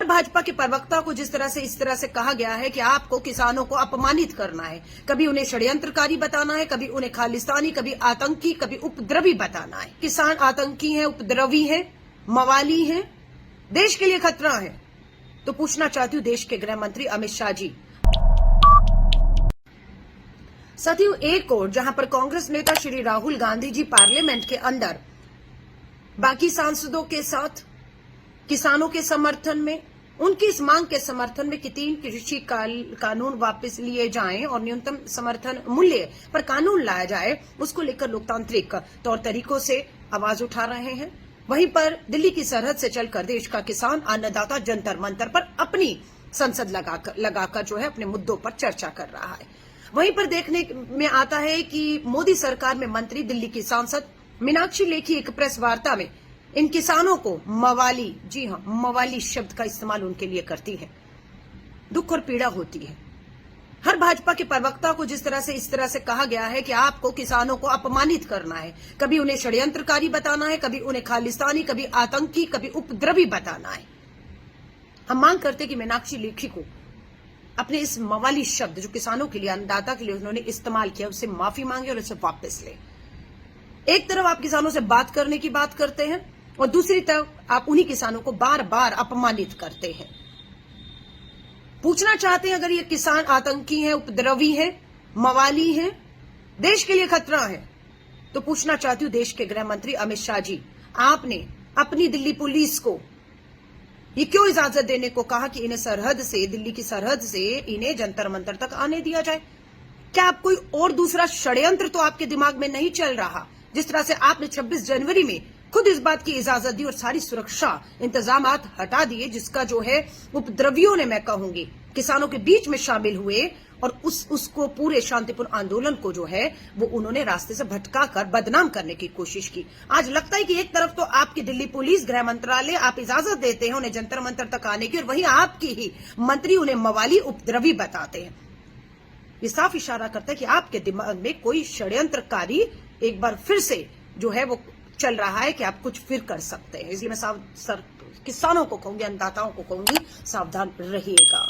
भाजपा के प्रवक्ता को जिस तरह से इस तरह से कहा गया है कि आपको किसानों को अपमानित करना है, कभी उन्हें षड्यंत्रकारी बताना है, कभी उन्हें खालिस्तानी, कभी आतंकी, कभी उपद्रवी बताना है। किसान आतंकी हैं, उपद्रवी हैं, मवाली हैं, देश के लिए खतरा है। तो पूछना चाहती हूं देश के गृह मंत्री अमित शाह जी। साथियों, एक और जहां पर कांग्रेस नेता श्री राहुल गांधी जी पार्लियामेंट के अंदर बाकी सांसदों के साथ किसानों के समर्थन में, उनकी इस मांग के समर्थन में कि 3 कृषि कानून वापस लिए जाएं और न्यूनतम समर्थन मूल्य पर कानून लाया जाए, उसको लेकर लोकतांत्रिक तौर तरीकों से आवाज उठा रहे हैं। वहीं पर दिल्ली की सरहद से चलकर देश का किसान अन्नदाता जंतर मंतर पर अपनी संसद लगाकर जो है अपने मुद्दों पर चर्चा कर रहा है। वहीं पर देखने में आता है कि मोदी सरकार में मंत्री दिल्ली की सांसद मीनाक्षी लेखी एक प्रेस वार्ता में इन किसानों को मवाली, जी हां, मवाली शब्द का इस्तेमाल उनके लिए करती है। दुख और पीड़ा होती है। हर भाजपा के प्रवक्ता को जिस तरह से इस तरह से कहा गया है कि आपको किसानों को अपमानित करना है, कभी उन्हें षड्यंत्रकारी बताना है, कभी उन्हें खालिस्तानी, कभी आतंकी, कभी उपद्रवी बताना है। हम मांग करते कि मीनाक्षी लेखी को अपने इस मवाली शब्द जो किसानों के लिए, अन्नदाता के लिए उन्होंने इस्तेमाल किया, उससे माफी मांगे और उसे वापस ले। एक तरफ आप किसानों से बात करने की बात करते हैं और दूसरी तरफ आप उन्हीं किसानों को बार बार अपमानित करते हैं। पूछना चाहते हैं, अगर ये किसान आतंकी हैं, उपद्रवी हैं, मवाली हैं, देश के लिए खतरा है, तो पूछना चाहती हूं देश के गृह मंत्री अमित शाह जी, आपने अपनी दिल्ली पुलिस को ये क्यों इजाजत देने को कहा कि इन्हें सरहद से, दिल्ली की सरहद से इन्हें जंतर मंतर तक आने दिया जाए? क्या आप कोई और दूसरा षड्यंत्र तो आपके दिमाग में नहीं चल रहा? जिस तरह से आपने 26 जनवरी में खुद इस बात की इजाजत दी और सारी सुरक्षा इंतजाम हटा दिए, जिसका जो है उपद्रवियों ने, मैं कहूंगी, किसानों के बीच में शामिल हुए और उसको पूरे शांतिपूर्ण आंदोलन को जो है वो उन्होंने रास्ते से भटका कर बदनाम करने की कोशिश की। आज लगता है कि एक तरफ तो आपकी दिल्ली पुलिस, गृह मंत्रालय, आप इजाजत देते हैं उन्हें जंतर मंतर तक आने की, और वहीं आपकी ही मंत्री उन्हें मवाली, उपद्रवी बताते हैं। ये साफ इशारा करता है कि आपके दिमाग में कोई षड्यंत्रकारी एक बार फिर से जो है वो चल रहा है कि आप कुछ फिर कर सकते हैं। इसलिए मैं किसानों को कहूंगी, अन्नदाताओं को कहूंगी, सावधान रहिएगा।